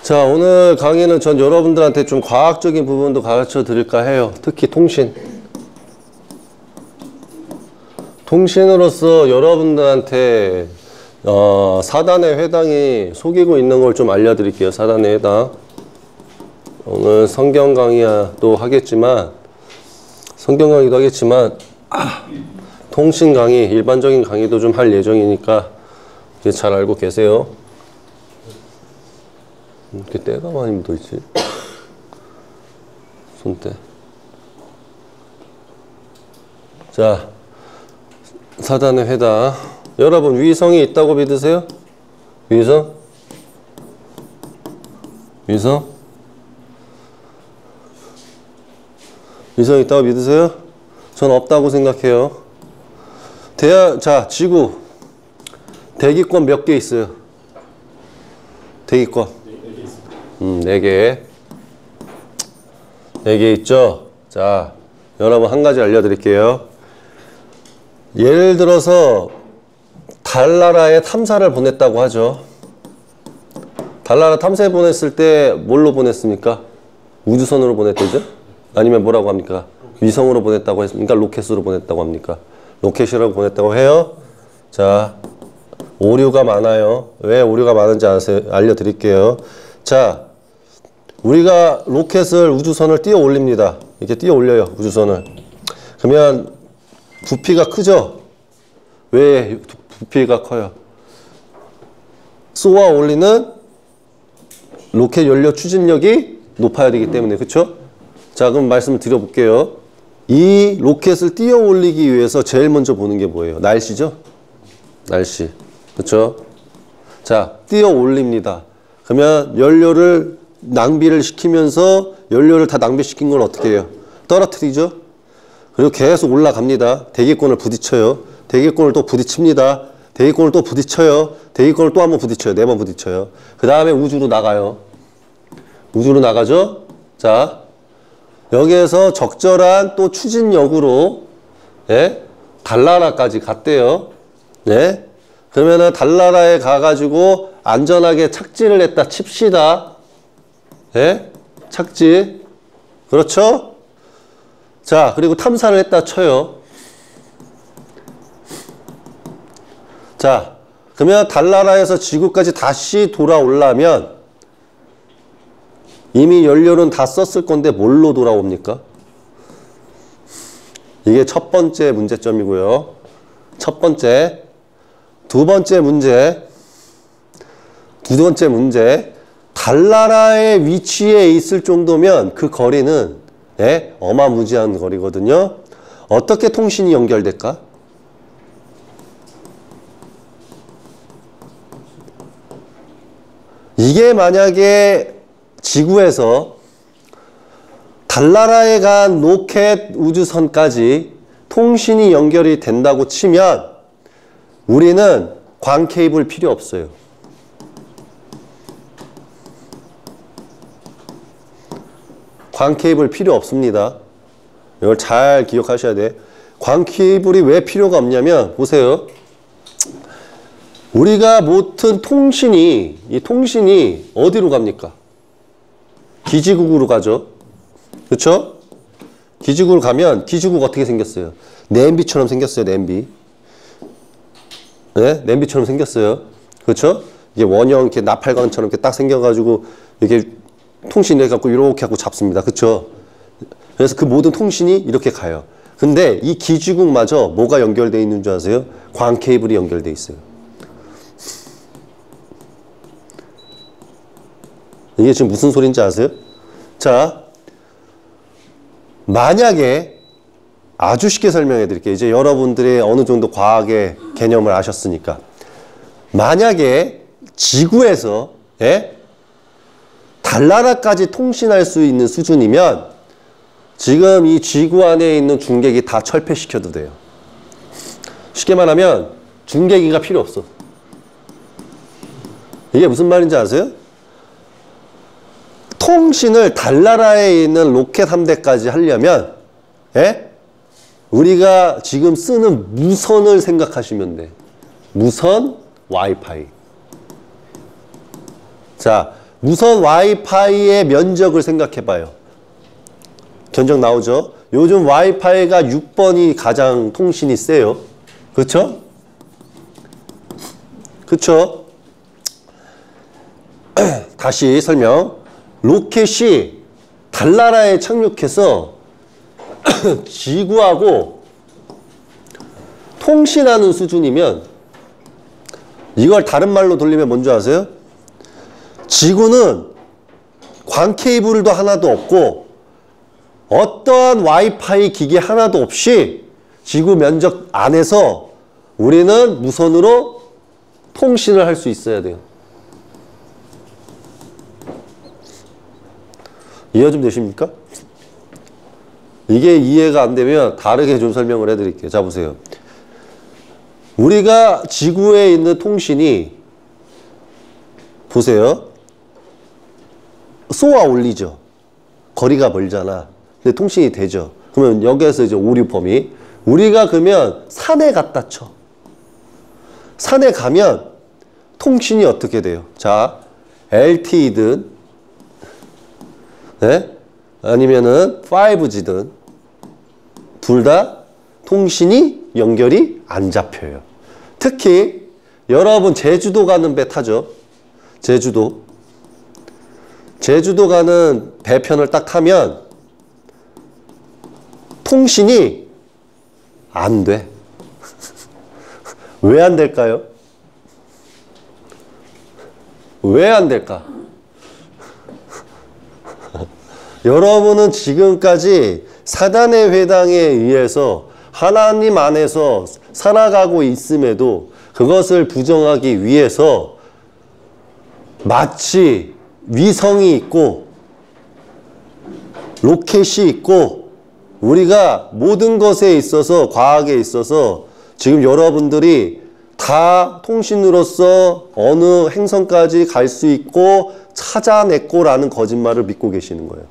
자, 오늘 강의는 전 여러분들한테 좀 과학적인 부분도 가르쳐 드릴까 해요. 특히 통신. 통신으로서 여러분들한테 4단의 회당이 속이고 있는 걸 좀 알려드릴게요. 4단의 회당. 오늘 성경 강의도 하겠지만 통신 강의, 일반적인 강의도 좀 할 예정이니까 이제 잘 알고 계세요. 이렇게 때가 많이 묻어있지? 손때. 자, 4단의 회당. 여러분, 위성이 있다고 믿으세요? 위성? 위성? 위성 있다고 믿으세요? 전 없다고 생각해요. 자, 지구. 대기권 몇 개 있어요? 대기권. 4개. 4개 있죠? 자, 여러분 한 가지 알려드릴게요. 예를 들어서 달나라에 탐사를 보냈다고 하죠. 달나라 탐사에 보냈을 때 뭘로 보냈습니까? 우주선으로 보냈대죠? 아니면 뭐라고 합니까? 위성으로 보냈다고 했습니까? 로켓으로 보냈다고 합니까? 로켓이라고 보냈다고 해요. 자, 오류가 많아요. 왜 오류가 많은지 알려드릴게요. 자, 우리가 로켓을, 우주선을 띄어 올립니다. 이렇게 띄어 올려요, 우주선을. 그러면 부피가 크죠? 왜 부피가 커요? 쏘아 올리는 로켓 연료 추진력이 높아야 되기 때문에, 그쵸? 자, 그럼 말씀을 드려볼게요. 이 로켓을 띄어 올리기 위해서 제일 먼저 보는 게 뭐예요? 날씨죠? 날씨. 그쵸? 자, 띄어 올립니다. 그러면 연료를 낭비를 시키면서 연료를 다 낭비시킨 건 어떻게 해요? 떨어뜨리죠? 그리고 계속 올라갑니다. 대기권을 부딪혀요. 대기권을 또 부딪힙니다. 대기권을 또 부딪혀요. 대기권을 또 한번 부딪혀요. 4번 부딪혀요. 그 다음에 우주로 나가요. 우주로 나가죠? 자, 여기에서 적절한 또 추진력으로, 예? 달나라까지 갔대요. 네? 그러면은 달나라에 가가지고 안전하게 착지를 했다 칩시다. 예? 착지. 그렇죠? 자, 그리고 탐사를 했다 쳐요. 자, 그러면 달나라에서 지구까지 다시 돌아오려면 이미 연료는 다 썼을 건데 뭘로 돌아옵니까? 이게 첫 번째 문제점이고요. 첫 번째. 두 번째 문제. 달나라의 위치에 있을 정도면 그 거리는, 예? 어마무지한 거리거든요. 어떻게 통신이 연결될까? 이게 만약에 지구에서 달나라에 간 로켓 우주선까지 통신이 연결이 된다고 치면 우리는 광 케이블 필요 없어요. 광 케이블 필요 없습니다. 이걸 잘 기억하셔야 돼. 광 케이블이 왜 필요가 없냐면, 보세요. 우리가 모든 통신이, 이 통신이 어디로 갑니까? 기지국으로 가죠. 그렇죠? 기지국으로 가면 기지국 어떻게 생겼어요? 냄비처럼 생겼어요. 냄비. 네? 냄비처럼 생겼어요. 그렇죠? 이게 원형 이렇게 나팔관처럼 이렇게 딱 생겨가지고 이렇게 통신을 해갖고 이렇게 하고 잡습니다. 그렇죠? 그래서 그 모든 통신이 이렇게 가요. 근데 이 기지국마저 뭐가 연결되어 있는 줄 아세요? 광 케이블이 연결되어 있어요. 이게 지금 무슨 소리인지 아세요? 자, 만약에 아주 쉽게 설명해 드릴게요. 이제 여러분들이 어느 정도 과학의 개념을 아셨으니까. 만약에 지구에서, 예? 달나라까지 통신할 수 있는 수준이면 지금 이 지구 안에 있는 중계기 다 철폐시켜도 돼요. 쉽게 말하면 중계기가 필요 없어. 이게 무슨 말인지 아세요? 통신을 달나라에 있는 로켓 함대까지 하려면, 예? 우리가 지금 쓰는 무선을 생각하시면 돼. 무선 와이파이. 자, 무선 와이파이의 면적을 생각해 봐요. 견적 나오죠? 요즘 와이파이가 6번이 가장 통신이 세요. 그렇죠? 그렇죠? 다시 설명. 로켓이 달나라에 착륙해서 지구하고 통신하는 수준이면, 이걸 다른 말로 돌리면 뭔지 아세요? 지구는 광 케이블도 하나도 없고 어떠한 와이파이 기기 하나도 없이 지구 면적 안에서 우리는 무선으로 통신을 할 수 있어야 돼요. 이해 좀 되십니까? 이게 이해가 안 되면 다르게 좀 설명을 해드릴게요. 자, 보세요. 우리가 지구에 있는 통신이, 보세요. 쏘아 올리죠. 거리가 멀잖아. 근데 통신이 되죠. 그러면 여기에서 이제 오류 범위. 우리가 그러면 산에 갖다 쳐. 산에 가면 통신이 어떻게 돼요? 자, LTE든, 네? 아니면은 5G든, 둘 다 통신이 연결이 안 잡혀요. 특히 여러분 제주도 가는 배 타죠. 제주도 가는 배편을 딱 타면 통신이 안 돼. 왜 안 될까요? 왜 안 될까? 여러분은 지금까지 사단의 회당에 의해서 하나님 안에서 살아가고 있음에도 그것을 부정하기 위해서 마치 위성이 있고 로켓이 있고 우리가 모든 것에 있어서, 과학에 있어서 지금 여러분들이 다 통신으로서 어느 행성까지 갈 수 있고 찾아냈고라는 거짓말을 믿고 계시는 거예요.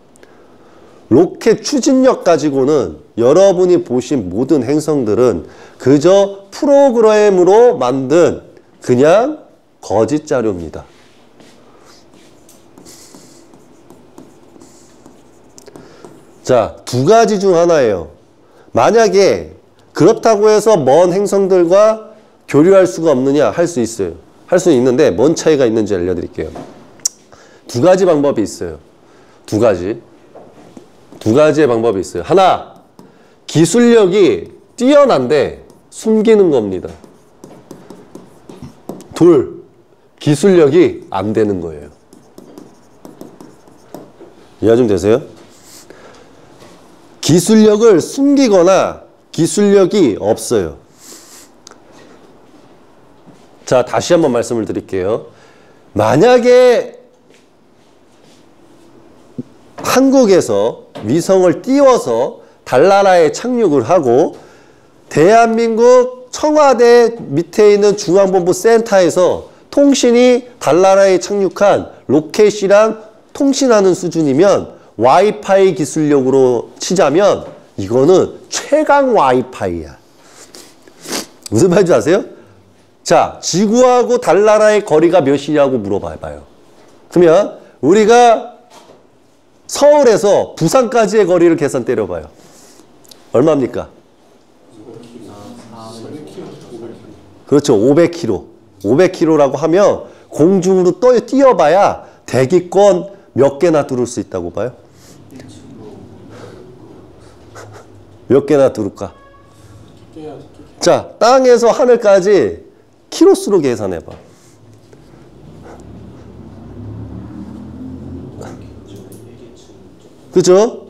로켓 추진력 가지고는 여러분이 보신 모든 행성들은 그저 프로그램으로 만든 그냥 거짓 자료입니다. 자, 두 가지 중 하나예요. 만약에 그렇다고 해서 먼 행성들과 교류할 수가 없느냐? 할 수 있어요. 할 수 있는데 뭔 차이가 있는지 알려드릴게요. 두 가지 방법이 있어요. 두 가지의 방법이 있어요. 하나, 기술력이 뛰어난데 숨기는 겁니다. 둘, 기술력이 안 되는 거예요. 이해 좀 되세요? 기술력을 숨기거나 기술력이 없어요. 자, 다시 한번 말씀을 드릴게요. 만약에 한국에서 위성을 띄워서 달나라에 착륙을 하고 대한민국 청와대 밑에 있는 중앙본부 센터에서 통신이 달나라에 착륙한 로켓이랑 통신하는 수준이면 와이파이 기술력으로 치자면 이거는 최강 와이파이야. 무슨 말인지 아세요? 자, 지구하고 달나라의 거리가 몇이냐고 물어봐요. 그러면 우리가 서울에서 부산까지의 거리를 계산 때려봐요. 얼마입니까? 그렇죠. 500km. 500km라고 하면 공중으로 뛰어봐야 대기권 몇 개나 뚫을 수 있다고 봐요? 몇 개나 뚫을까? 자, 땅에서 하늘까지 키로수로 계산해봐. 그죠?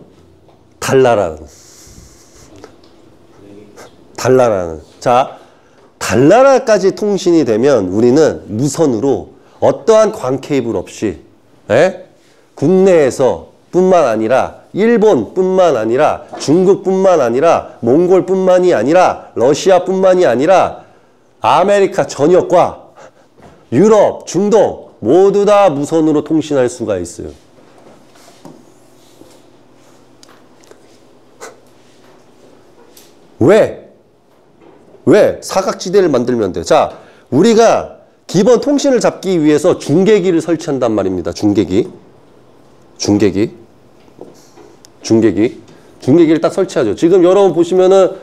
달나라는. 자, 달나라까지 통신이 되면 우리는 무선으로 어떠한 광 케이블 없이 국내에서 뿐만 아니라 일본뿐만 아니라 중국뿐만 아니라 몽골뿐만이 아니라 러시아뿐만이 아니라 아메리카 전역과 유럽, 중동 모두 다 무선으로 통신할 수가 있어요. 왜? 사각지대를 만들면 돼. 자, 우리가 기본 통신을 잡기 위해서 중계기를 설치한단 말입니다. 중계기를 딱 설치하죠. 지금 여러분 보시면은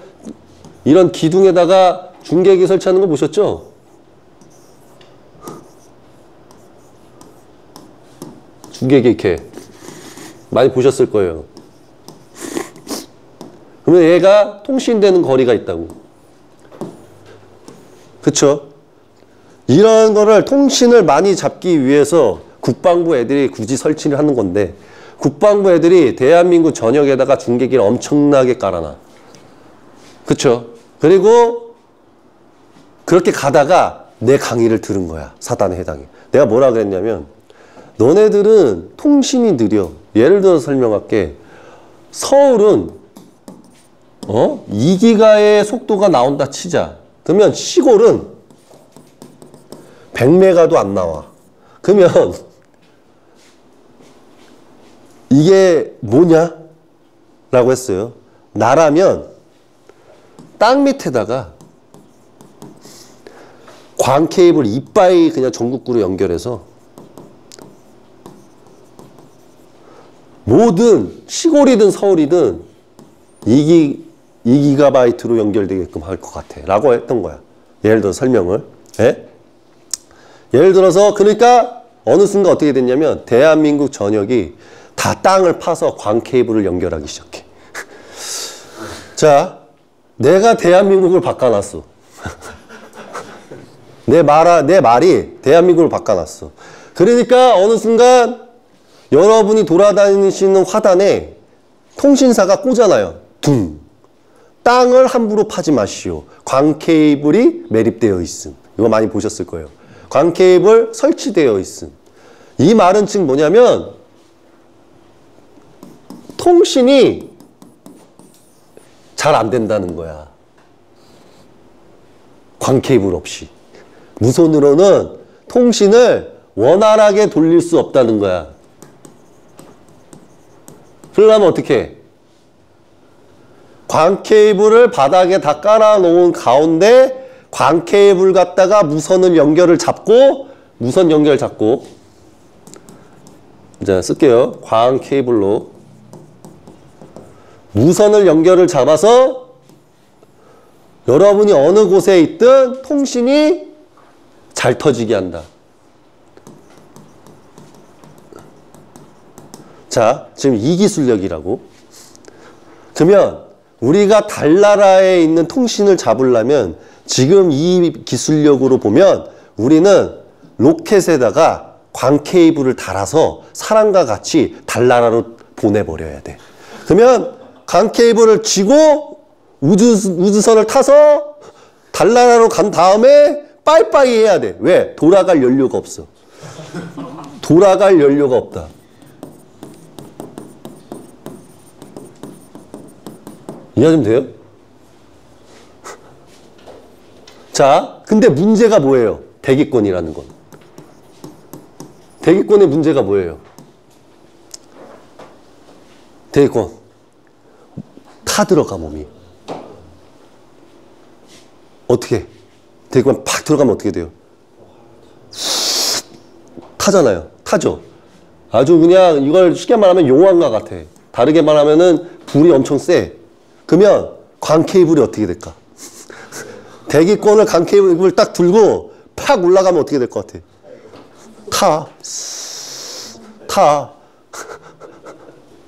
이런 기둥에다가 중계기 설치하는 거 보셨죠? 중계기 이렇게 많이 보셨을 거예요. 그러면 얘가 통신되는 거리가 있다고. 그쵸? 이런 거를 통신을 많이 잡기 위해서 국방부 애들이 굳이 설치를 하는 건데, 국방부 애들이 대한민국 전역에다가 중계기를 엄청나게 깔아놔. 그쵸? 그리고 그렇게 가다가 내 강의를 들은 거야. 사단에 해당해. 내가 뭐라 그랬냐면, 너네들은 통신이 느려. 예를 들어서 설명할게. 서울은 2기가의 속도가 나온다 치자. 그러면 시골은 100메가도 안 나와. 그러면 이게 뭐냐? 라고 했어요. 나라면 땅 밑에다가 광 케이블 이빠이 그냥 전국구로 연결해서 모든 시골이든 서울이든 2기가바이트로 연결되게끔 할 것 같아. 라고 했던 거야. 예를 들어 설명을. 예? 예를 들어서 그러니까 어느 순간 어떻게 됐냐면 대한민국 전역이 다 땅을 파서 광 케이블을 연결하기 시작해. 자, 내가 대한민국을 바꿔놨어. 내 말이 대한민국을 바꿔놨어. 그러니까 어느 순간 여러분이 돌아다니시는 화단에 통신사가 꽂아놔요. 둥. 땅을 함부로 파지 마시오. 광 케이블이 매립되어 있음. 이거 많이 보셨을 거예요. 광 케이블 설치되어 있음. 이 말은 즉 뭐냐면 통신이 잘 안 된다는 거야. 광 케이블 없이. 무선으로는 통신을 원활하게 돌릴 수 없다는 거야. 그러려면 어떻게 해? 광 케이블을 바닥에 다 깔아놓은 가운데 광 케이블 갖다가 무선 연결을 잡고 이제 쓸게요. 광 케이블로 무선을 연결을 잡아서 여러분이 어느 곳에 있든 통신이 잘 터지게 한다. 자, 지금 이 기술력이라고. 그러면 우리가 달나라에 있는 통신을 잡으려면 지금 이 기술력으로 보면 우리는 로켓에다가 광 케이블을 달아서 사람과 같이 달나라로 보내버려야 돼. 그러면 광 케이블을 쥐고 우주선을 타서 달나라로 간 다음에 빠이빠이 해야 돼. 왜? 돌아갈 연료가 없어. 돌아갈 연료가 없다. 이해 좀 돼요? 자, 근데 문제가 뭐예요? 대기권이라는 건. 대기권의 문제가 뭐예요? 대기권. 타 들어가, 몸이. 어떻게? 대기권 팍 들어가면 어떻게 돼요? 타잖아요. 타죠. 아주 그냥 이걸 쉽게 말하면 용왕과 같아. 다르게 말하면은 불이 엄청 세. 그러면 광 케이블이 어떻게 될까? 대기권을 광 케이블을 딱 들고 팍 올라가면 어떻게 될 것 같아?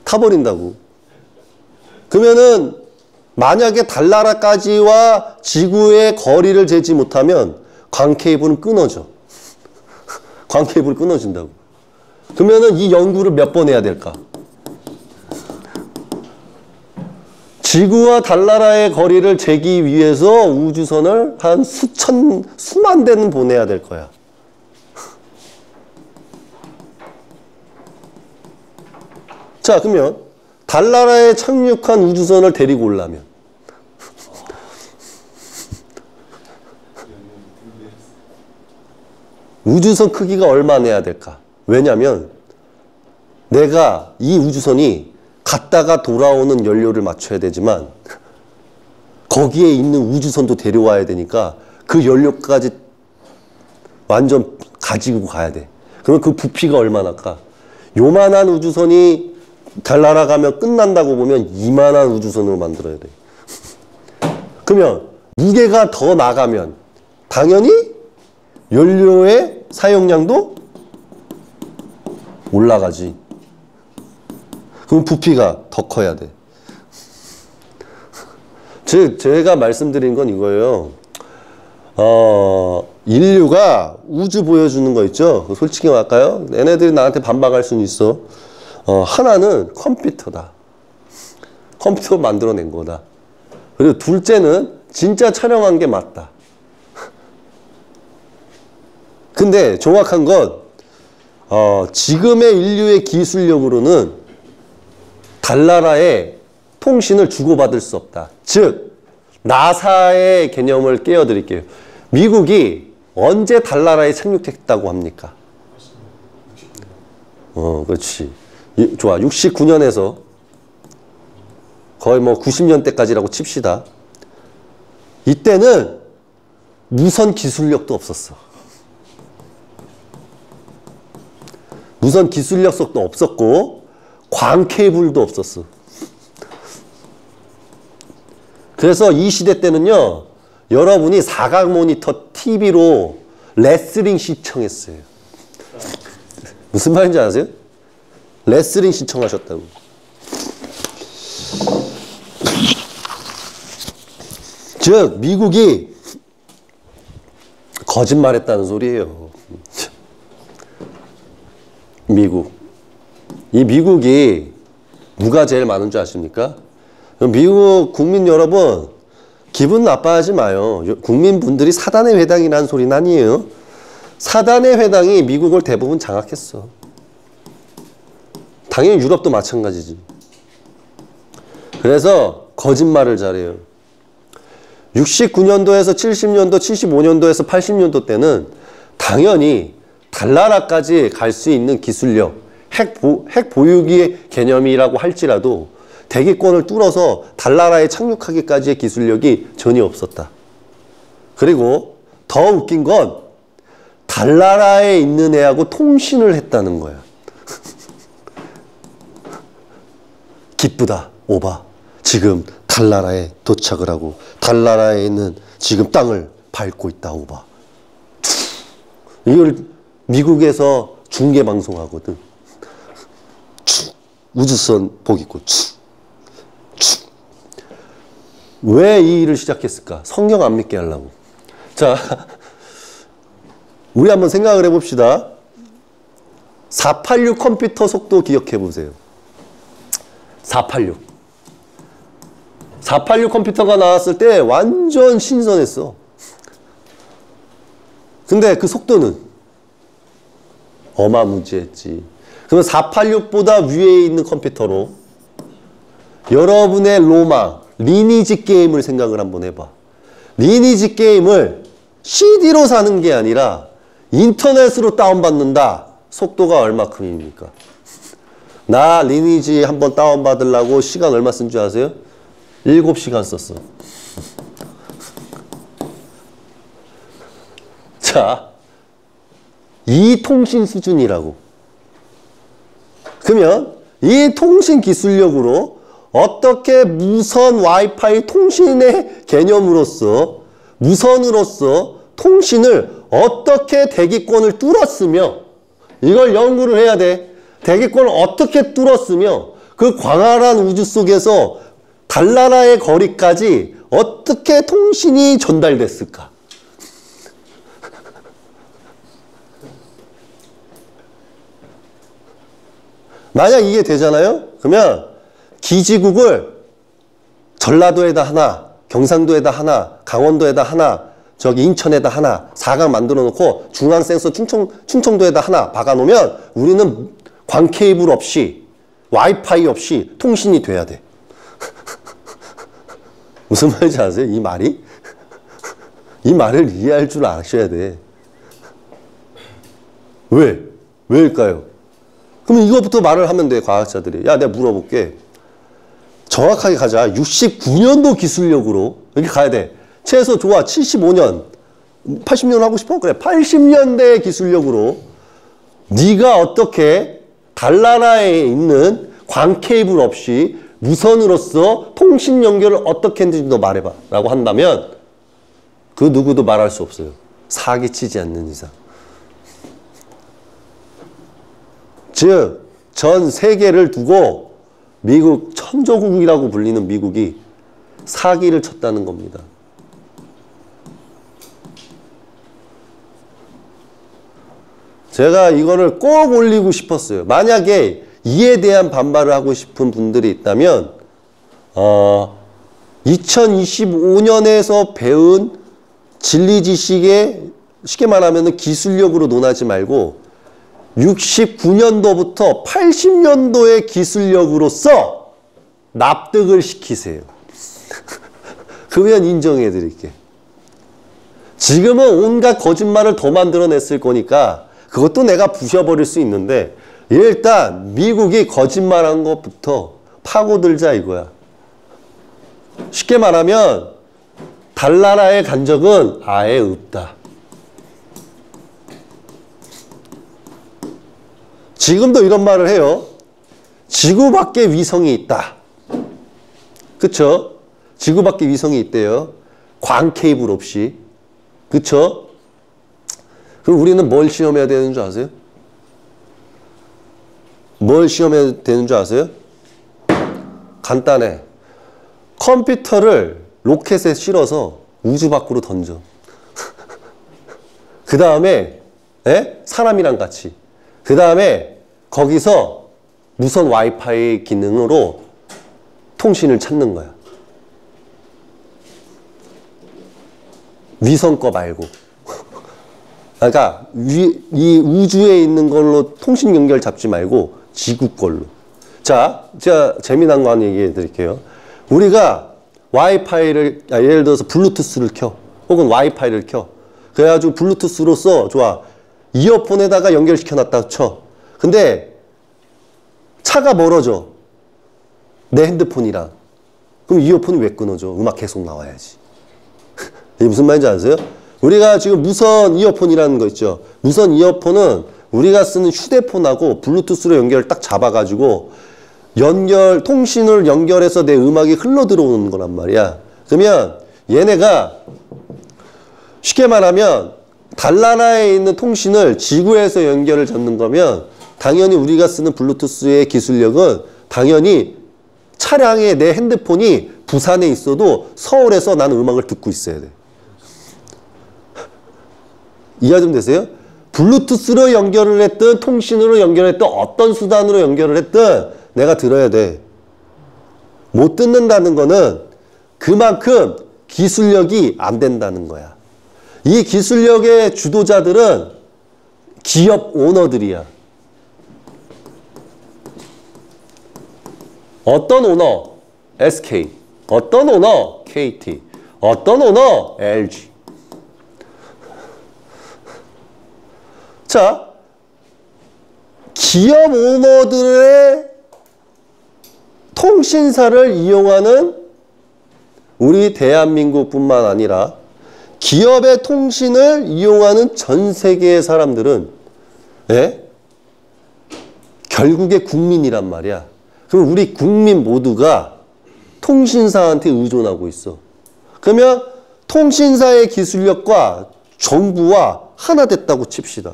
타버린다고. 그러면은 만약에 달나라까지와 지구의 거리를 재지 못하면 광 케이블은 끊어져. 광 케이블이 끊어진다고. 그러면은 이 연구를 몇 번 해야 될까? 지구와 달나라의 거리를 재기 위해서 우주선을 한 수만 대는 보내야 될 거야. 자, 그러면 달나라에 착륙한 우주선을 데리고 오려면 우주선 크기가 얼마나 해야 될까? 왜냐면 내가 이 우주선이 갔다가 돌아오는 연료를 맞춰야 되지만 거기에 있는 우주선도 데려와야 되니까 그 연료까지 완전 가지고 가야 돼. 그럼 그 부피가 얼마나까? 요만한 우주선이 달 날아가면 끝난다고 보면 이만한 우주선으로 만들어야 돼. 그러면 무게가 더 나가면 당연히 연료의 사용량도 올라가지. 그럼 부피가 더 커야 돼. 즉 제가 말씀드린 건 이거예요. 인류가 우주 보여주는 거 있죠? 솔직히 말할까요? 얘네들이 나한테 반박할 수는 있어. 하나는 컴퓨터다. 컴퓨터 만들어낸 거다. 그리고 둘째는 진짜 촬영한 게 맞다. 근데 정확한 건 지금의 인류의 기술력으로는 달나라의 통신을 주고받을 수 없다. 즉 나사의 개념을 깨워드릴게요. 미국이 언제 달나라에 착륙했다고 합니까? 그렇지. 좋아. 69년에서 거의 뭐 90년대까지라고 칩시다. 이때는 무선 기술력도 없었어. 무선 기술력도 없었고 광 케이블도 없었어. 그래서 이 시대 때는요, 여러분이 사각 모니터 TV로 레슬링 시청했어요. 무슨 말인지 아세요? 레슬링 시청하셨다고. 즉 미국이 거짓말했다는 소리예요. 이 미국이 누가 제일 많은 줄 아십니까? 미국 국민 여러분 기분 나빠하지 마요. 국민분들이 사단의 회당이라는 소리는 아니에요. 사단의 회당이 미국을 대부분 장악했어. 당연히 유럽도 마찬가지지. 그래서 거짓말을 잘해요. 69년도에서 70년도, 75년도에서 80년도 때는 당연히 달나라까지 갈 수 있는 기술력, 핵 보유기의 개념이라고 할지라도 대기권을 뚫어서 달나라에 착륙하기까지의 기술력이 전혀 없었다. 그리고 더 웃긴 건 달나라에 있는 애하고 통신을 했다는 거야. 기쁘다, 오바. 지금 달나라에 도착을 하고 달나라에 있는 지금 땅을 밟고 있다, 오바. 이걸 미국에서 중계방송하거든. 우주선 복 입고 왜 이 일을 시작했을까? 성경 안 믿게 하려고. 자, 우리 한번 생각을 해봅시다. 486 컴퓨터 속도 기억해 보세요. 486 컴퓨터가 나왔을 때 완전 신선했어. 근데 그 속도는 어마무지했지. 그러면 486보다 위에 있는 컴퓨터로 여러분의 로망, 리니지 게임을 생각을 한번 해봐. 리니지 게임을 CD로 사는 게 아니라 인터넷으로 다운받는다. 속도가 얼마큼입니까? 나 리니지 한번 다운받으려고 시간 얼마 쓴 줄 아세요? 7시간 썼어. 자, 이 통신 수준이라고. 그러면 이 통신 기술력으로 어떻게 무선 와이파이 통신의 개념으로서 무선으로서 통신을 어떻게 대기권을 뚫었으며 이걸 연구를 해야 돼. 대기권을 어떻게 뚫었으며 그 광활한 우주 속에서 달나라의 거리까지 어떻게 통신이 전달됐을까? 만약 이게 되잖아요? 그러면 기지국을 전라도에다 하나, 경상도에다 하나, 강원도에다 하나, 저기 인천에다 하나, 사각 만들어 놓고 중앙 센서 충청도에다 하나 박아놓으면 우리는 광 케이블 없이 와이파이 없이 통신이 돼야 돼. 무슨 말인지 아세요? 이 말이? 이 말을 이해할 줄 아셔야 돼. 왜? 왜일까요? 그러면 이것부터 말을 하면 돼, 과학자들이. 야, 내가 물어볼게. 정확하게 가자. 69년도 기술력으로 이렇게 가야 돼. 최소 좋아. 75년. 80년 하고 싶어? 그래. 80년대의 기술력으로 네가 어떻게 달나라에 있는 광 케이블 없이 무선으로서 통신 연결을 어떻게 했는지 너 말해봐 라고 한다면 그 누구도 말할 수 없어요. 사기치지 않는 이상. 즉 전 세계를 두고 미국 천조국이라고 불리는 미국이 사기를 쳤다는 겁니다. 제가 이거를 꼭 올리고 싶었어요. 만약에 이에 대한 반발을 하고 싶은 분들이 있다면 2025년에서 배운 진리 지식에 쉽게 말하면 기술력으로 논하지 말고 69년도부터 80년도의 기술력으로서 납득을 시키세요. 그러면 인정해 드릴게. 지금은 온갖 거짓말을 더 만들어냈을 거니까 그것도 내가 부셔버릴 수 있는데 일단 미국이 거짓말한 것부터 파고들자 이거야. 쉽게 말하면 달나라의 간적은 아예 없다. 지금도 이런 말을 해요. 지구 밖에 위성이 있다. 그쵸? 지구 밖에 위성이 있대요. 광 케이블 없이. 그쵸? 그럼 우리는 뭘 시험해야 되는 줄 아세요? 뭘 시험해야 되는 줄 아세요? 간단해. 컴퓨터를 로켓에 실어서 우주 밖으로 던져. 그 다음에 사람이랑 같이. 그 다음에 거기서 무선 와이파이 기능으로 통신을 찾는 거야. 위성 거 말고. 그러니까 이 우주에 있는 걸로 통신 연결 잡지 말고 지구 걸로. 자, 제가 재미난 거 하나 얘기해 드릴게요. 우리가 와이파이를 예를 들어서 블루투스를 켜. 혹은 와이파이를 켜. 그래가지고 블루투스로서 좋아. 이어폰에다가 연결시켜 놨다 쳐. 근데 차가 멀어져. 내 핸드폰이랑. 그럼 이어폰이 왜 끊어져? 음악 계속 나와야지. 이게 무슨 말인지 아세요? 우리가 지금 무선 이어폰이라는 거 있죠. 무선 이어폰은 우리가 쓰는 휴대폰하고 블루투스로 연결을 딱 잡아가지고 통신을 연결해서 내 음악이 흘러 들어오는 거란 말이야. 그러면 얘네가 쉽게 말하면 달나라에 있는 통신을 지구에서 연결을 잡는 거면 당연히 우리가 쓰는 블루투스의 기술력은 당연히 차량에 내 핸드폰이 부산에 있어도 서울에서 나는 음악을 듣고 있어야 돼. 이해 좀 되세요? 블루투스로 연결을 했든 통신으로 연결했든 어떤 수단으로 연결을 했든 내가 들어야 돼. 못 듣는다는 거는 그만큼 기술력이 안 된다는 거야. 이 기술력의 주도자들은 기업 오너들이야. 어떤 오너? SK. 어떤 오너? KT. 어떤 오너? LG. 자, 기업 오너들의 통신사를 이용하는 우리 대한민국뿐만 아니라 기업의 통신을 이용하는 전 세계의 사람들은 결국에 국민이란 말이야. 그럼 우리 국민 모두가 통신사한테 의존하고 있어. 그러면 통신사의 기술력과 정부와 하나 됐다고 칩시다.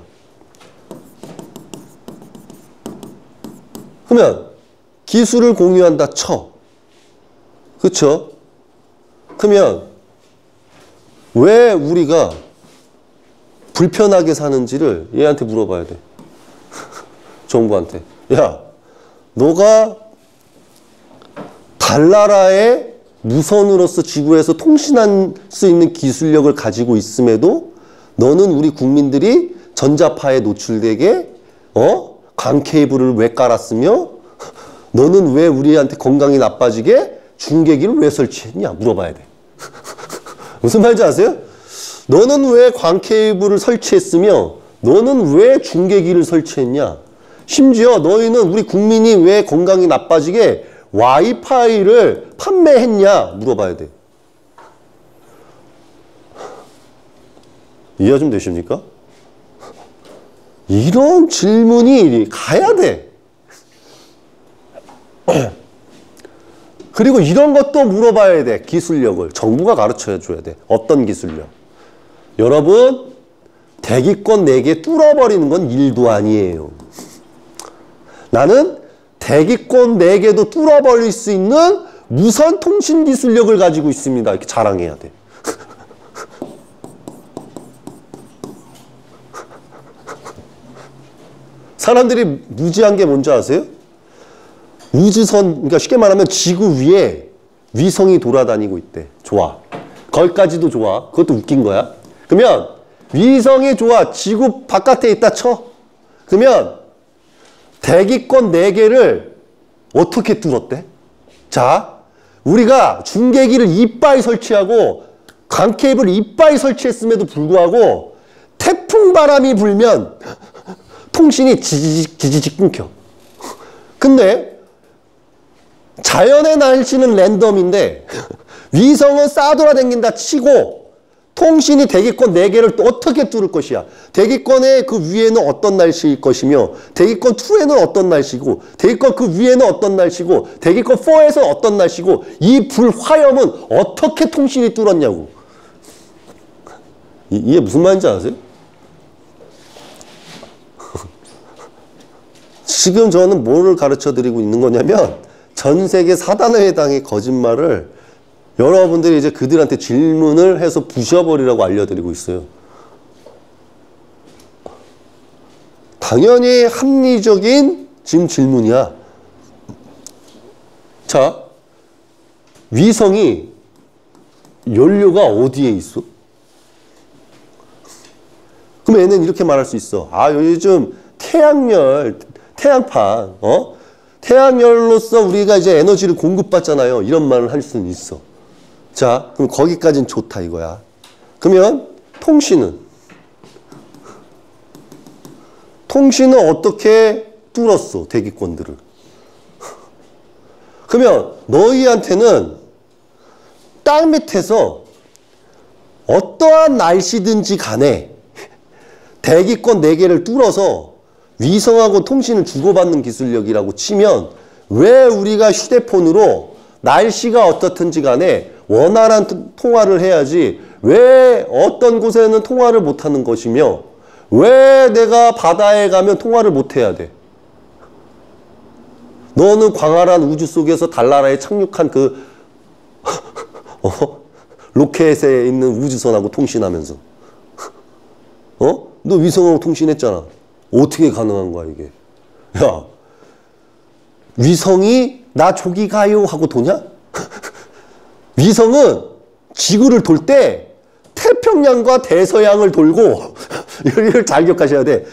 그러면 기술을 공유한다 쳐. 그쵸? 그러면 왜 우리가 불편하게 사는지를 얘한테 물어봐야 돼. 정부한테. 야, 너가 달나라의 무선으로서 지구에서 통신할 수 있는 기술력을 가지고 있음에도 너는 우리 국민들이 전자파에 노출되게 광 케이블을 왜 깔았으며 너는 왜 우리한테 건강이 나빠지게 중계기를 왜 설치했냐 물어봐야 돼. 무슨 말인지 아세요? 너는 왜 광 케이블을 설치했으며 너는 왜 중계기를 설치했냐. 심지어 너희는 우리 국민이 왜 건강이 나빠지게 와이파이를 판매했냐 물어봐야 돼. 이해 좀 되십니까? 이런 질문이 가야 돼. 그리고 이런 것도 물어봐야 돼. 기술력을. 정부가 가르쳐 줘야 돼. 어떤 기술력? 여러분, 대기권 4개 뚫어버리는 건 일도 아니에요. 나는 대기권 4개도 뚫어버릴 수 있는 무선 통신 기술력을 가지고 있습니다. 이렇게 자랑해야 돼. 사람들이 무지한 게 뭔지 아세요? 우주선, 그러니까 쉽게 말하면 지구 위에 위성이 돌아다니고 있대. 좋아. 거기까지도 좋아. 그것도 웃긴 거야. 그러면 위성이 좋아. 지구 바깥에 있다 쳐. 그러면 대기권 4개를 어떻게 뚫었대? 자, 우리가 중계기를 이빠이 설치하고 광케이블을 이빠이 설치했음에도 불구하고 태풍 바람이 불면 통신이 지지직 끊겨. 근데 자연의 날씨는 랜덤인데 위성은 싸돌아다닌다 치고 통신이 대기권 4개를 또 어떻게 뚫을 것이야. 대기권의 그 위에는 어떤 날씨일 것이며 대기권 2에는 어떤 날씨고 대기권 그 위에는 어떤 날씨고 대기권 4에서 어떤 날씨고 이 불화염은 어떻게 통신이 뚫었냐고. 이게 무슨 말인지 아세요? 지금 저는 뭐를 가르쳐 드리고 있는 거냐면 전 세계 사단의 회당의 거짓말을 여러분들이 이제 그들한테 질문을 해서 부셔버리라고 알려드리고 있어요. 당연히 합리적인 지금 질문이야. 자, 위성이 연료가 어디에 있어? 그럼 얘는 이렇게 말할 수 있어. 아, 요즘 태양판, 태양열로서 우리가 이제 에너지를 공급받잖아요. 이런 말을 할 수는 있어. 자, 그럼 거기까지는 좋다 이거야. 그러면 통신은 어떻게 뚫었어, 대기권들을? 그러면 너희한테는 땅 밑에서 어떠한 날씨든지 간에 대기권 4개를 뚫어서 위성하고 통신을 주고받는 기술력이라고 치면 왜 우리가 휴대폰으로 날씨가 어떻든지 간에 원활한 통화를 해야지 왜 어떤 곳에는 통화를 못하는 것이며 왜 내가 바다에 가면 통화를 못해야 돼? 너는 광활한 우주 속에서 달나라에 착륙한 그 로켓에 있는 우주선하고 통신하면서 너 위성하고 통신했잖아. 어떻게 가능한 거야 이게? 야, 위성이 나 조기 가요 하고 도냐? 위성은 지구를 돌 때 태평양과 대서양을 돌고 이걸 잘 기억하셔야 돼.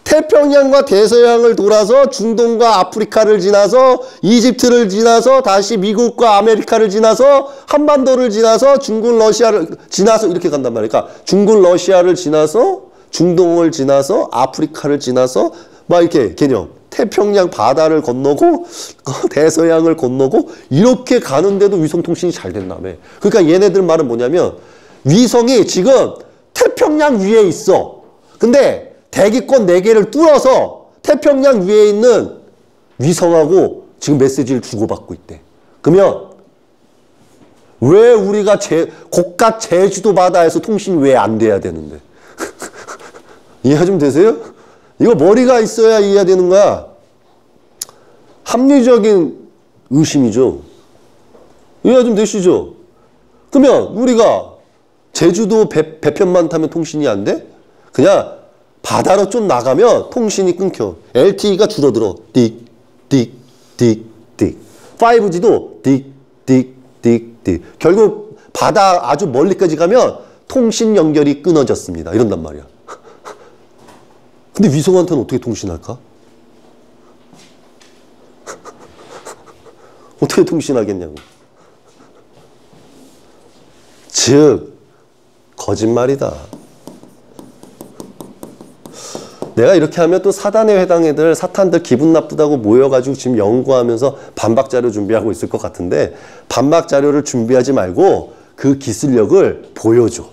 태평양과 대서양을 돌아서 중동과 아프리카를 지나서 이집트를 지나서 다시 미국과 아메리카를 지나서 한반도를 지나서 중국 러시아를 지나서 이렇게 간단 말이야. 그러니까 중국 러시아를 지나서 중동을 지나서 아프리카를 지나서 막 이렇게 개념. 태평양 바다를 건너고 대서양을 건너고 이렇게 가는데도 위성통신이 잘 된다며. 그러니까 얘네들 말은 뭐냐면 위성이 지금 태평양 위에 있어. 근데 대기권 4개를 뚫어서 태평양 위에 있는 위성하고 지금 메시지를 주고받고 있대. 그러면 왜 우리가 고가 제주도 바다에서 통신이 왜 안 돼야 되는데? 이해 좀 되세요? 이거 머리가 있어야 이해되는 거야. 합리적인 의심이죠. 이해 좀 되시죠? 그러면 우리가 제주도 배편만 타면 통신이 안 돼? 그냥 바다로 좀 나가면 통신이 끊겨. LTE가 줄어들어. 띡, 띡, 띡, 띡. 5G도 띡, 띡, 띡, 띡. 결국 바다 아주 멀리까지 가면 통신 연결이 끊어졌습니다. 이런단 말이야. 근데 위성한테는 어떻게 통신할까? 어떻게 통신하겠냐고. 즉, 거짓말이다. 내가 이렇게 하면 또 사단에 해당 애들, 사탄들 기분 나쁘다고 모여가지고 지금 연구하면서 반박 자료 준비하고 있을 것 같은데 반박 자료를 준비하지 말고 그 기술력을 보여줘.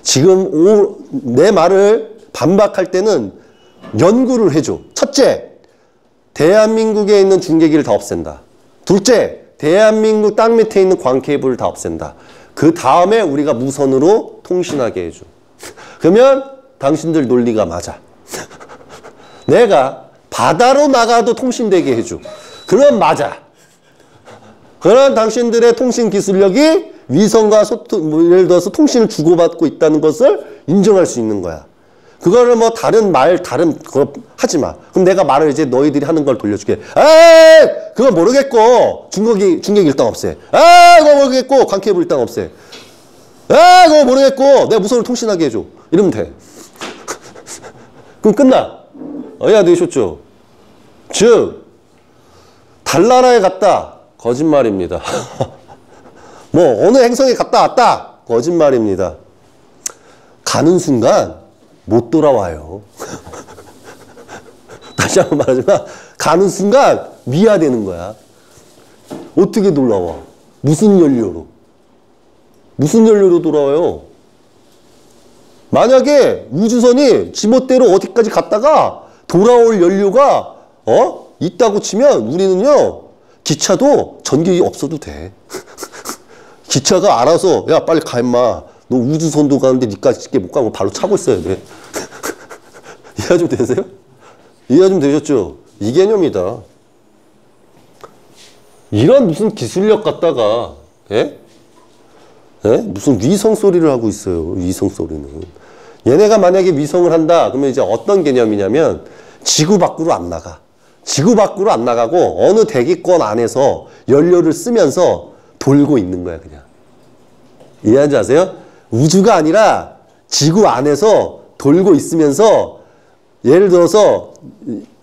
지금 내 말을 반박할 때는 연구를 해줘. 첫째, 대한민국에 있는 중계기를 다 없앤다. 둘째, 대한민국 땅 밑에 있는 광 케이블을 다 없앤다. 그 다음에 우리가 무선으로 통신하게 해줘. 그러면 당신들 논리가 맞아. 내가 바다로 나가도 통신되게 해줘. 그럼 맞아. 그럼 당신들의 통신 기술력이 위성과 소통, 예를 들어서 통신을 주고받고 있다는 것을 인정할 수 있는 거야. 그거를 뭐 다른 그거 하지 마. 그럼 내가 말을 이제 너희들이 하는 걸 돌려줄게. 에이! 그거 모르겠고, 중계기 일단 없애. 에이! 그거 모르겠고, 광케이블 일단 없애. 에이! 그거 모르겠고, 내가 무선으로 통신하게 해줘. 이러면 돼. 그럼 끝나. 이해되셨죠? 즉, 달나라에 갔다. 거짓말입니다. 뭐, 어느 행성에 갔다 왔다. 거짓말입니다. 가는 순간, 못 돌아와요. 다시 한번 말하지만 가는 순간 미화되는 거야. 어떻게 돌아와? 무슨 연료로? 무슨 연료로 돌아와요? 만약에 우주선이 지멋대로 어디까지 갔다가 돌아올 연료가 있다고 치면 우리는요 기차도 전기 없어도 돼. 기차가 알아서 야 빨리 가 임마. 너 우주선도 가는데 니까지 쉽게 못 가면 바로 차고 있어야 돼. 이해 좀 되세요? 이해 좀 되셨죠? 이 개념이다. 이런 무슨 기술력 갖다가 무슨 위성 소리를 하고 있어요. 위성 소리는. 얘네가 만약에 위성을 한다 그러면 이제 어떤 개념이냐면 지구 밖으로 안 나가. 지구 밖으로 안 나가고 어느 대기권 안에서 연료를 쓰면서 돌고 있는 거야 그냥. 이해하지 아세요? 우주가 아니라 지구 안에서 돌고 있으면서 예를 들어서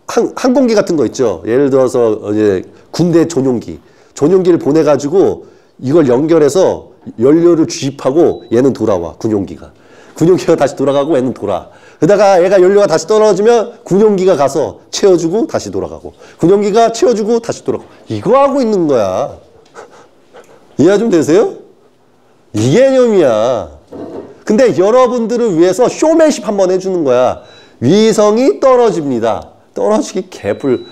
항공기 같은 거 있죠. 예를 들어서 이제 군대 전용기를 보내가지고 이걸 연결해서 연료를 주입하고 얘는 돌아와. 군용기가 다시 돌아가고 얘는 돌아. 그러다가 얘가 연료가 다시 떨어지면 군용기가 가서 채워주고 다시 돌아가고 군용기가 채워주고 다시 돌아가고 이거 하고 있는 거야. 이해 좀 되세요? 이 개념이야. 근데 여러분들을 위해서 쇼맨십 한번 해주는 거야. 위성이 떨어집니다. 떨어지기 개뿔.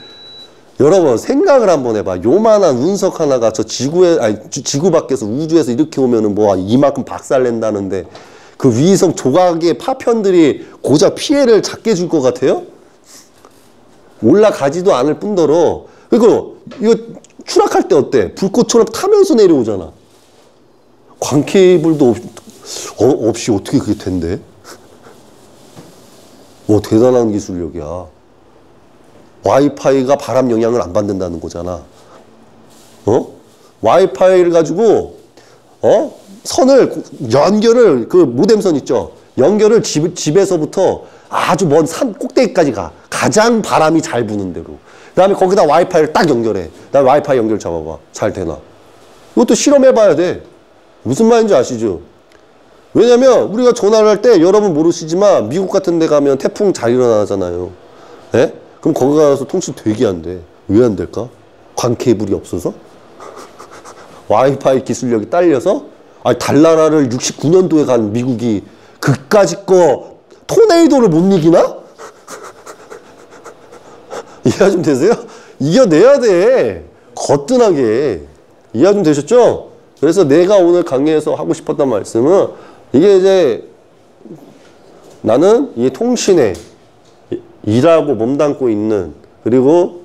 여러분 생각을 한번 해봐. 요만한 운석 하나가 저 지구 밖에서 우주에서 이렇게 오면은 뭐 이만큼 박살낸다는데 그 위성 조각의 파편들이 고작 피해를 작게 줄 것 같아요? 올라가지도 않을 뿐더러 그리고 이거 추락할 때 어때? 불꽃처럼 타면서 내려오잖아. 광케이블도 없이 어떻게 그게 된대? 대단한 기술력이야. 와이파이가 바람 영향을 안 받는다는 거잖아. 와이파이를 가지고 선을 연결을 그 모뎀선 있죠. 연결을 집에서부터 아주 먼 산 꼭대기까지 가. 가장 바람이 잘 부는 데로. 그 다음에 거기다 와이파이를 딱 연결해. 그 다음에 와이파이 연결 잡아봐. 잘 되나? 이것도 실험해봐야 돼. 무슨 말인지 아시죠? 왜냐면 우리가 전화를 할 때 여러분 모르시지만 미국 같은 데 가면 태풍 잘 일어나잖아요. 예? 그럼 거기 가서 통신 되게 안 돼. 왜 안 될까? 광 케이블이 없어서? 와이파이 기술력이 딸려서? 아니 달나라를 69년도에 간 미국이 그까짓 거 토네이도를 못 이기나? 이해 좀 되세요? 이겨내야 돼. 거뜬하게. 이해 좀 되셨죠? 그래서 내가 오늘 강의에서 하고 싶었던 말씀은 이게 이제 나는 이 통신에 일하고 몸담고 있는 그리고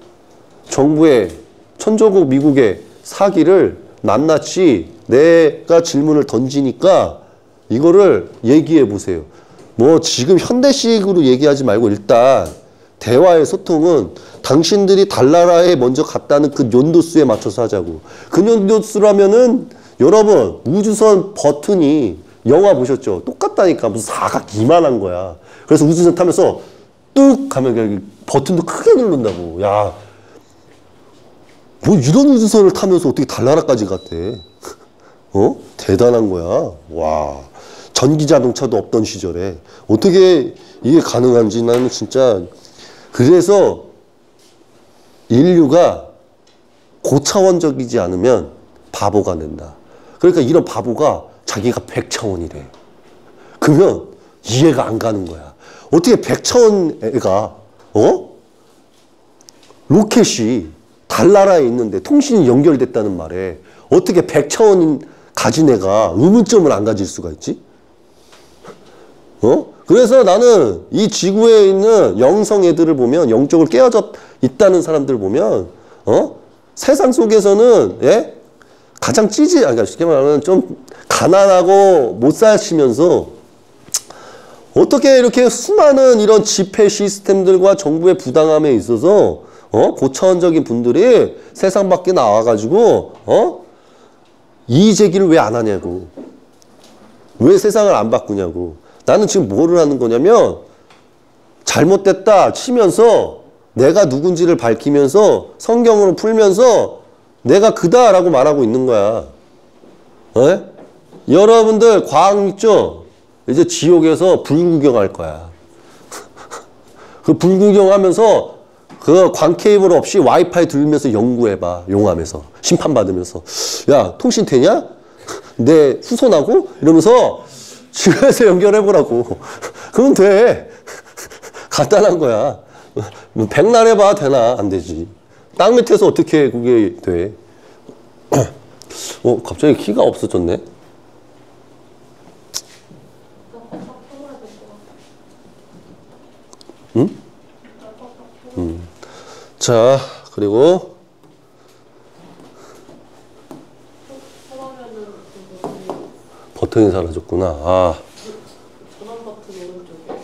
정부의 천조국 미국의 사기를 낱낱이 내가 질문을 던지니까 이거를 얘기해 보세요. 뭐 지금 현대식으로 얘기하지 말고 일단 대화의 소통은 당신들이 달나라에 먼저 갔다는 그 연도수에 맞춰서 하자고. 그 연도수라면은 여러분 우주선 버튼이 영화 보셨죠? 똑같다니까. 무슨 사각 이만한 거야. 그래서 우주선 타면서 뚝 가면 버튼도 크게 누른다고. 야, 뭐 이런 우주선을 타면서 어떻게 달나라까지 갔대? 대단한 거야. 와, 전기자동차도 없던 시절에 어떻게 이게 가능한지 나는 진짜. 그래서 인류가 고차원적이지 않으면 바보가 된다. 그러니까 이런 바보가 자기가 100차원이래. 그러면 이해가 안 가는 거야. 어떻게 100차원 애가 로켓이 달나라에 있는데 통신이 연결됐다는 말에 어떻게 100차원 가진 애가 의문점을 안 가질 수가 있지? 그래서 나는 이 지구에 있는 영성 애들을 보면, 영적으로 깨어져 있다는 사람들 보면 세상 속에서는 가장 그러니까 쉽게 말하면 좀 가난하고 못 사시면서 어떻게 이렇게 수많은 이런 집회 시스템들과 정부의 부당함에 있어서 고차원적인 분들이 세상 밖에 나와가지고 이의 제기를 왜 안 하냐고, 왜 세상을 안 바꾸냐고. 나는 지금 뭐를 하는 거냐면 잘못됐다 치면서 내가 누군지를 밝히면서 성경으로 풀면서 내가 그다라고 말하고 있는 거야. 여러분들 과학 믿죠? 이제 지옥에서 불구경할 거야. 그 불구경하면서 그 광 케이블 없이 와이파이 들으면서 연구해봐. 용암에서 심판받으면서 야 통신 되냐? 내 후손하고? 이러면서 지구에서 연결해보라고. 그러면 돼. 간단한 거야. 백날 해봐. 되나? 안 되지. 땅 밑에서 어떻게 그게 돼? 갑자기 키가 없어졌네. 응? 자, 그리고 버튼이 사라졌구나. 아. 전원 버튼 오른쪽에.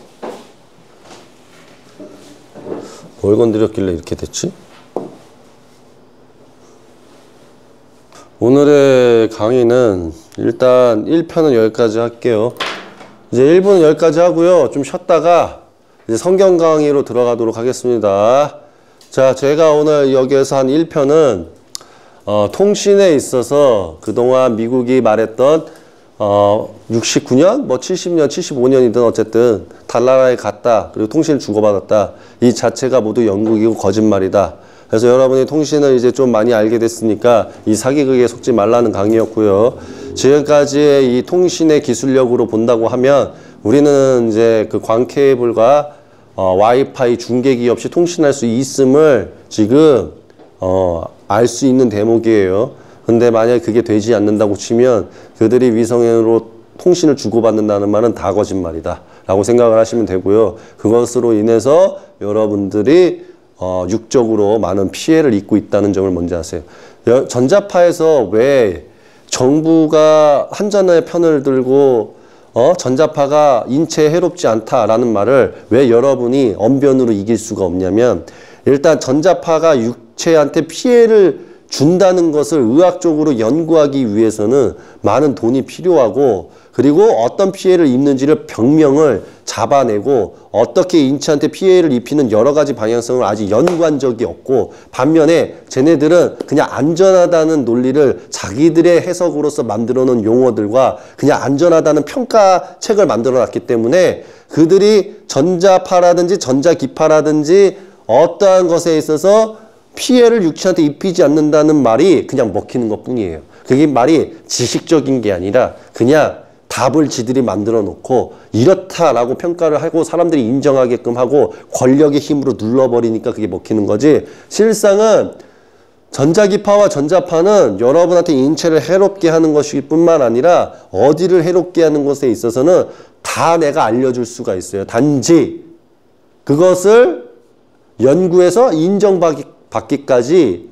뭘 건드렸길래 이렇게 됐지? 오늘의 강의는 일단 1편은 여기까지 할게요. 이제 1부는 여기까지 하고요. 좀 쉬었다가 이제 성경 강의로 들어가도록 하겠습니다. 자, 제가 오늘 여기에서 한 1편은 통신에 있어서 그동안 미국이 말했던 69년, 뭐 70년, 75년이든 어쨌든 달나라에 갔다. 그리고 통신을 주고받았다. 이 자체가 모두 영국이고 거짓말이다. 그래서 여러분이 통신을 이제 좀 많이 알게 됐으니까 이 사기극에 속지 말라는 강의였고요. 지금까지의 이 통신의 기술력으로 본다고 하면 우리는 이제 그 광 케이블과 와이파이 중계기 없이 통신할 수 있음을 지금 알 수 있는 대목이에요. 근데 만약에 그게 되지 않는다고 치면 그들이 위성으로 통신을 주고받는다는 말은 다 거짓말이다 라고 생각을 하시면 되고요. 그것으로 인해서 여러분들이 육적으로 많은 피해를 입고 있다는 점을 먼저 아세요. 전자파에서 왜 정부가 한전의 편을 들고 전자파가 인체에 해롭지 않다라는 말을 왜 여러분이 언변으로 이길 수가 없냐면, 일단 전자파가 육체한테 피해를 준다는 것을 의학적으로 연구하기 위해서는 많은 돈이 필요하고, 그리고 어떤 피해를 입는지를 병명을 잡아내고 어떻게 인체한테 피해를 입히는 여러 가지 방향성을 아직 연구한 적이 없고, 반면에 쟤네들은 그냥 안전하다는 논리를 자기들의 해석으로서 만들어 놓은 용어들과 그냥 안전하다는 평가책을 만들어 놨기 때문에 그들이 전자파라든지 전자기파라든지 어떠한 것에 있어서 피해를 육체한테 입히지 않는다는 말이 그냥 먹히는 것 뿐이에요. 그게 말이 지식적인 게 아니라 그냥 답을 지들이 만들어 놓고 이렇다라고 평가를 하고 사람들이 인정하게끔 하고 권력의 힘으로 눌러버리니까 그게 먹히는 거지, 실상은 전자기파와 전자파는 여러분한테 인체를 해롭게 하는 것일 뿐만 아니라 어디를 해롭게 하는 것에 있어서는 다 내가 알려줄 수가 있어요. 단지 그것을 연구해서 인정받기까지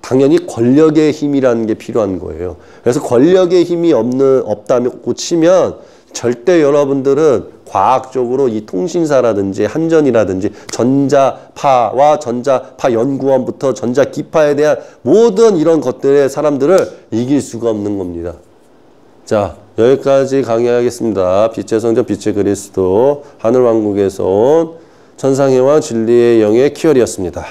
당연히 권력의 힘이라는 게 필요한 거예요. 그래서 권력의 힘이 없다고 치면 절대 여러분들은 과학적으로 이 통신사라든지 한전이라든지 전자파와 전자파 연구원부터 전자기파에 대한 모든 이런 것들의 사람들을 이길 수가 없는 겁니다. 자, 여기까지 강의하겠습니다. 빛의 성전, 빛의 그리스도, 하늘왕국에서 온 천상의 왕 진리의 영의 키열이었습니다.